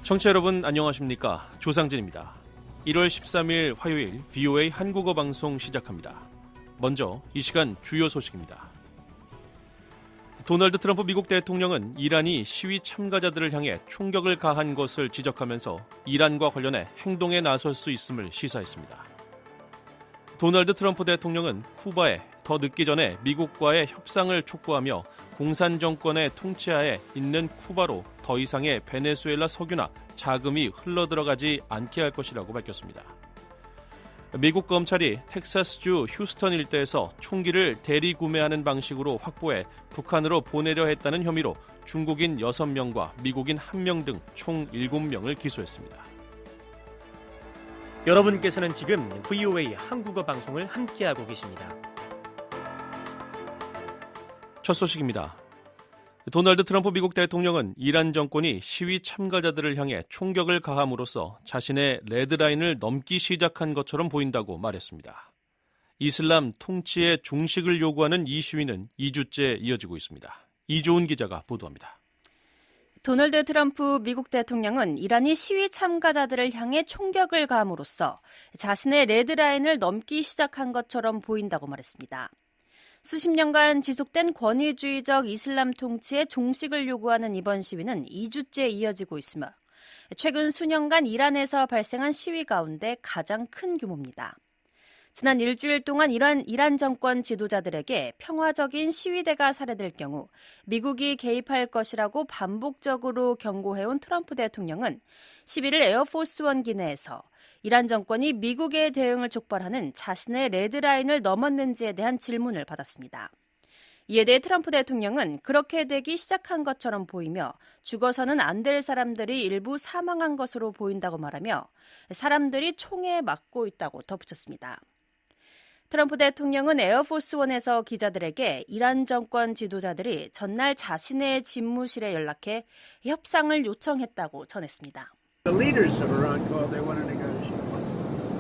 청취자 여러분 안녕하십니까? 조상진입니다. 1월 13일 화요일 VOA 한국어 방송 시작합니다. 먼저 이 시간 주요 소식입니다. 도널드 트럼프 미국 대통령은 이란이 시위 참가자들을 향해 총격을 가한 것을 지적하면서 이란과 관련해 행동에 나설 수 있음을 시사했습니다. 도널드 트럼프 대통령은 쿠바에 더 늦기 전에 미국과의 협상을 촉구하며 공산 정권의 통치하에 있는 쿠바로 더 이상의 베네수엘라 석유나 자금이 흘러들어가지 않게 할 것이라고 밝혔습니다. 미국 검찰이 텍사스주 휴스턴 일대에서 총기를 대리 구매하는 방식으로 확보해 북한으로 보내려 했다는 혐의로 중국인 6명과 미국인 1명 등 총 7명을 기소했습니다. 여러분께서는 지금 VOA 한국어 방송을 함께하고 계십니다. 첫 소식입니다. 도널드 트럼프 미국 대통령은 이란 정권이 시위 참가자들을 향해 총격을 가함으로써 자신의 레드라인을 넘기 시작한 것처럼 보인다고 말했습니다. 이슬람 통치의 종식을 요구하는 이 시위는 2주째 이어지고 있습니다. 이조은 기자가 보도합니다. 도널드 트럼프 미국 대통령은 이란이 시위 참가자들을 향해 총격을 가함으로써 자신의 레드라인을 넘기 시작한 것처럼 보인다고 말했습니다. 수십 년간 지속된 권위주의적 이슬람 통치의 종식을 요구하는 이번 시위는 2주째 이어지고 있으며 최근 수년간 이란에서 발생한 시위 가운데 가장 큰 규모입니다. 지난 일주일 동안 이란 정권 지도자들에게 평화적인 시위대가 살해될 경우 미국이 개입할 것이라고 반복적으로 경고해온 트럼프 대통령은 11일 에어포스원 기내에서 이란 정권이 미국의 대응을 촉발하는 자신의 레드라인을 넘었는지에 대한 질문을 받았습니다. 이에 대해 트럼프 대통령은 그렇게 되기 시작한 것처럼 보이며 죽어서는 안 될 사람들이 일부 사망한 것으로 보인다고 말하며 사람들이 총에 맞고 있다고 덧붙였습니다. 트럼프 대통령은 에어포스원에서 기자들에게 이란 정권 지도자들이 전날 자신의 집무실에 연락해 협상을 요청했다고 전했습니다. The leaders of Iran called they want to negotiate.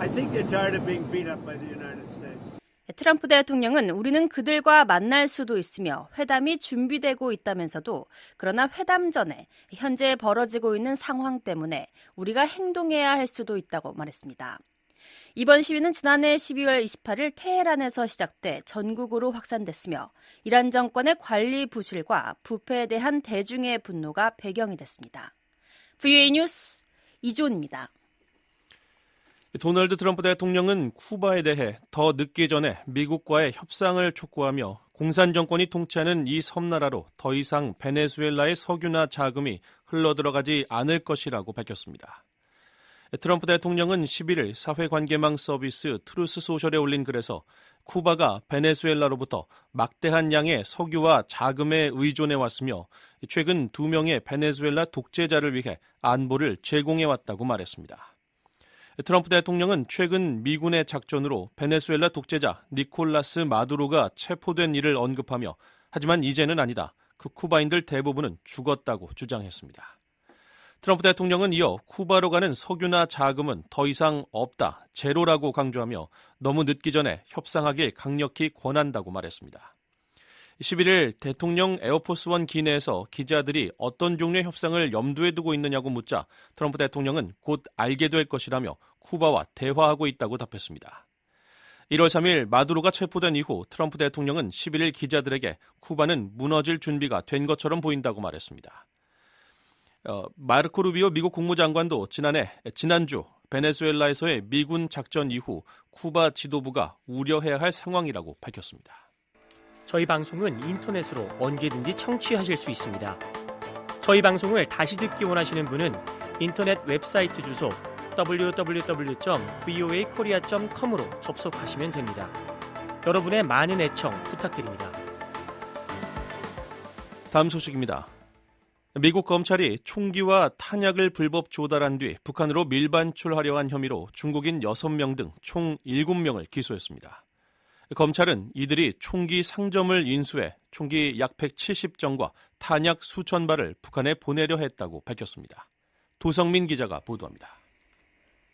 I think they're tired of being beat up by the United States. 트럼프 대통령은 우리는 그들과 만날 수도 있으며 회담이 준비되고 있다면서도 그러나 회담 전에 현재 벌어지고 있는 상황 때문에 우리가 행동해야 할 수도 있다고 말했습니다. 이번 시위는 지난해 12월 28일 테헤란에서 시작돼 전국으로 확산됐으며 이란 정권의 관리 부실과 부패에 대한 대중의 분노가 배경이 됐습니다. VOA 뉴스 이조은입니다. 도널드 트럼프 대통령은 쿠바에 대해 더 늦기 전에 미국과의 협상을 촉구하며 공산 정권이 통치하는 이 섬나라로 더 이상 베네수엘라의 석유나 자금이 흘러들어가지 않을 것이라고 밝혔습니다. 트럼프 대통령은 11일 사회관계망 서비스 트루스 소셜에 올린 글에서 쿠바가 베네수엘라로부터 막대한 양의 석유와 자금에 의존해왔으며 최근 2명의 베네수엘라 독재자를 위해 안보를 제공해왔다고 말했습니다. 트럼프 대통령은 최근 미군의 작전으로 베네수엘라 독재자 니콜라스 마두로가 체포된 일을 언급하며 하지만 이제는 아니다. 그 쿠바인들 대부분은 죽었다고 주장했습니다. 트럼프 대통령은 이어 쿠바로 가는 석유나 자금은 더 이상 없다, 제로라고 강조하며 너무 늦기 전에 협상하길 강력히 권한다고 말했습니다. 11일 대통령 에어포스원 기내에서 기자들이 어떤 종류의 협상을 염두에 두고 있느냐고 묻자 트럼프 대통령은 곧 알게 될 것이라며 쿠바와 대화하고 있다고 답했습니다. 1월 3일 마두로가 체포된 이후 트럼프 대통령은 11일 기자들에게 쿠바는 무너질 준비가 된 것처럼 보인다고 말했습니다. 마르코 루비오 미국 국무장관도 지난주 베네수엘라에서의 미군 작전 이후 쿠바 지도부가 우려해야 할 상황이라고 밝혔습니다. 저희 방송은 인터넷으로 언제든지 청취하실 수 있습니다. 저희 방송을 다시 듣기 원하시는 분은 인터넷 웹사이트 주소 www.voakorea.com으로 접속하시면 됩니다. 여러분의 많은 애청 부탁드립니다. 다음 소식입니다. 미국 검찰이 총기와 탄약을 불법 조달한 뒤 북한으로 밀반출하려 한 혐의로 중국인 6명 등 총 7명을 기소했습니다. 검찰은 이들이 총기 상점을 인수해 총기 약 170정과 탄약 수천 발을 북한에 보내려 했다고 밝혔습니다. 도성민 기자가 보도합니다.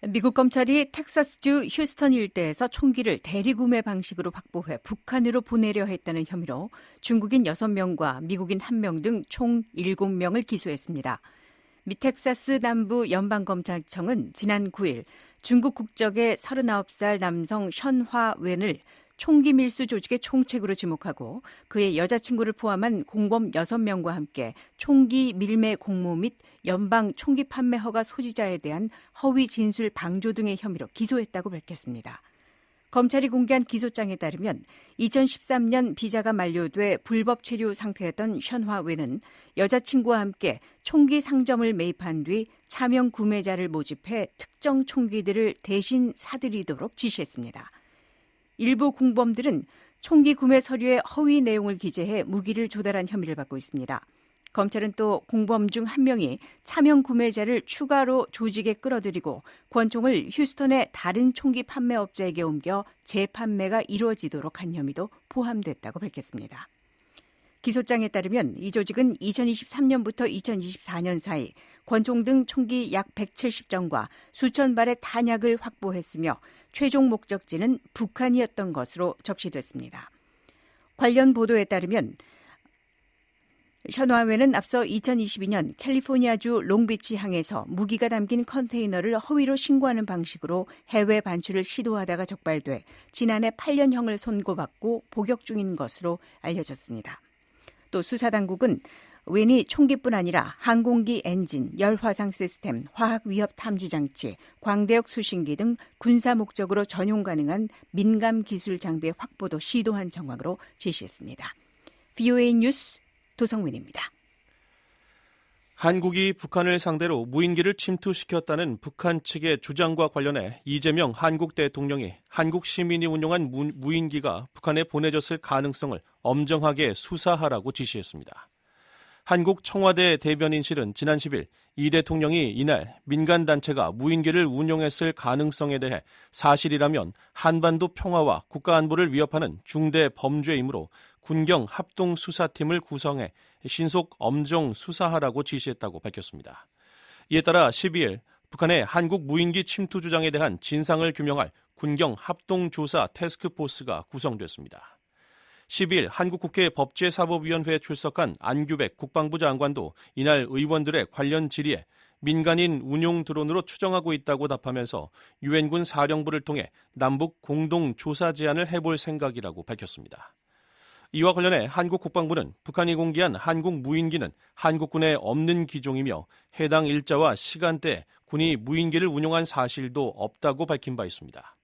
미국 검찰이 텍사스주 휴스턴 일대에서 총기를 대리구매 방식으로 확보해 북한으로 보내려 했다는 혐의로 중국인 6명과 미국인 1명 등 총 7명을 기소했습니다. 미 텍사스 남부 연방검찰청은 지난 9일 중국 국적의 39살 남성 션화 웬을 총기 밀수 조직의 총책으로 지목하고 그의 여자친구를 포함한 공범 6명과 함께 총기 밀매 공모 및 연방 총기 판매 허가 소지자에 대한 허위 진술 방조 등의 혐의로 기소했다고 밝혔습니다. 검찰이 공개한 기소장에 따르면 2013년 비자가 만료돼 불법 체류 상태였던 션화 웬은 여자친구와 함께 총기 상점을 매입한 뒤 차명 구매자를 모집해 특정 총기들을 대신 사들이도록 지시했습니다. 일부 공범들은 총기 구매 서류에 허위 내용을 기재해 무기를 조달한 혐의를 받고 있습니다. 검찰은 또 공범 중 한 명이 차명 구매자를 추가로 조직에 끌어들이고 권총을 휴스턴의 다른 총기 판매업자에게 옮겨 재판매가 이루어지도록 한 혐의도 포함됐다고 밝혔습니다. 기소장에 따르면 이 조직은 2023년부터 2024년 사이 권총 등 총기 약 170정과 수천 발의 탄약을 확보했으며 최종 목적지는 북한이었던 것으로 적시됐습니다. 관련 보도에 따르면 션화웨는 앞서 2022년 캘리포니아주 롱비치 항에서 무기가 담긴 컨테이너를 허위로 신고하는 방식으로 해외 반출을 시도하다가 적발돼 지난해 8년형을 선고받고 복역 중인 것으로 알려졌습니다. 또 수사당국은 웬이 총기뿐 아니라 항공기 엔진, 열화상 시스템, 화학위협 탐지장치, 광대역 수신기 등 군사 목적으로 전용 가능한 민감 기술 장비의 확보도 시도한 정황으로 제시했습니다. VOA 뉴스 도성민입니다. 한국이 북한을 상대로 무인기를 침투시켰다는 북한 측의 주장과 관련해 이재명 한국 대통령이 한국 시민이 운용한 무인기가 북한에 보내졌을 가능성을 엄정하게 수사하라고 지시했습니다. 한국 청와대 대변인실은 지난 10일 이 대통령이 이날 민간단체가 무인기를 운용했을 가능성에 대해 사실이라면 한반도 평화와 국가안보를 위협하는 중대 범죄이므로 군경 합동수사팀을 구성해 신속 엄정 수사하라고 지시했다고 밝혔습니다. 이에 따라 12일 북한의 한국 무인기 침투 주장에 대한 진상을 규명할 군경 합동조사 태스크포스가 구성됐습니다. 12일 한국국회 법제사법위원회에 출석한 안규백 국방부 장관도 이날 의원들의 관련 질의에 민간인 운용 드론으로 추정하고 있다고 답하면서 유엔군 사령부를 통해 남북 공동 조사 제안을 해볼 생각이라고 밝혔습니다. 이와 관련해 한국 국방부는 북한이 공개한 한국 무인기는 한국군에 없는 기종이며 해당 일자와 시간대에 군이 무인기를 운용한 사실도 없다고 밝힌 바 있습니다.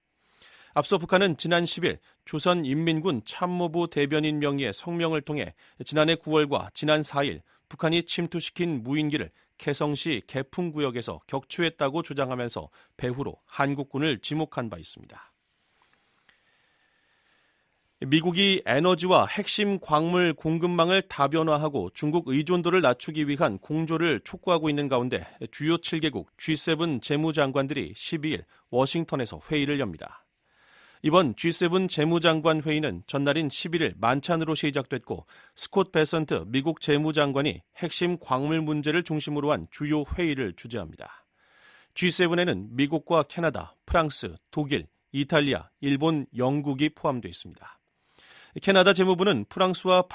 앞서 북한은 지난 10일 조선인민군 참모부 대변인 명의의 성명을 통해 지난해 9월과 지난 4일 북한이 침투시킨 무인기를 개성시 개풍구역에서 격추했다고 주장하면서 배후로 한국군을 지목한 바 있습니다. 미국이 에너지와 핵심 광물 공급망을 다변화하고 중국 의존도를 낮추기 위한 공조를 촉구하고 있는 가운데 주요 7개국 G7 재무장관들이 12일 워싱턴에서 회의를 엽니다. 이번 G7 재무장관 회의는 전날인 11일 만찬으로 시작됐고 스콧 베선트 미국 재무장관이 핵심 광물 문제를 중심으로 한 주요 회의를 주재합니다. G7에는 미국과 캐나다, 프랑스, 독일, 이탈리아, 일본, 영국이 포함되어 있습니다. 캐나다 재무부는 프랑스와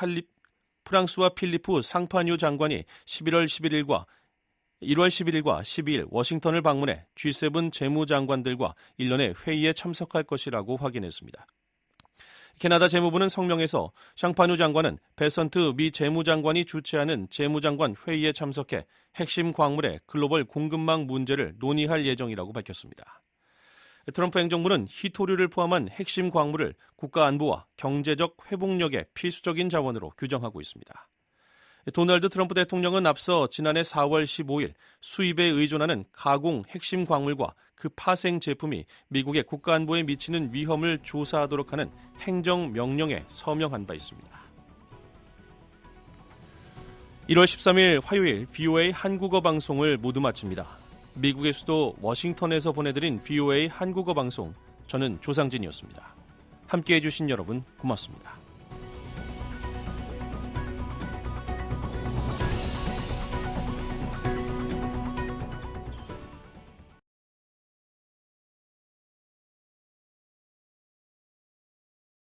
필리프 상파뉴 장관이 1월 11일과 12일 워싱턴을 방문해 G7 재무장관들과 일련의 회의에 참석할 것이라고 확인했습니다. 캐나다 재무부는 성명에서 상파뉴 장관은 베선트 미 재무장관이 주최하는 재무장관 회의에 참석해 핵심 광물의 글로벌 공급망 문제를 논의할 예정이라고 밝혔습니다. 트럼프 행정부는 희토류를 포함한 핵심 광물을 국가 안보와 경제적 회복력의 필수적인 자원으로 규정하고 있습니다. 도널드 트럼프 대통령은 앞서 지난해 4월 15일 수입에 의존하는 가공 핵심 광물과 그 파생 제품이 미국의 국가 안보에 미치는 위험을 조사하도록 하는 행정명령에 서명한 바 있습니다. 1월 13일 화요일 VOA 한국어 방송을 모두 마칩니다. 미국의 수도 워싱턴에서 보내드린 VOA 한국어 방송, 저는 조상진이었습니다. 함께해 주신 여러분 고맙습니다.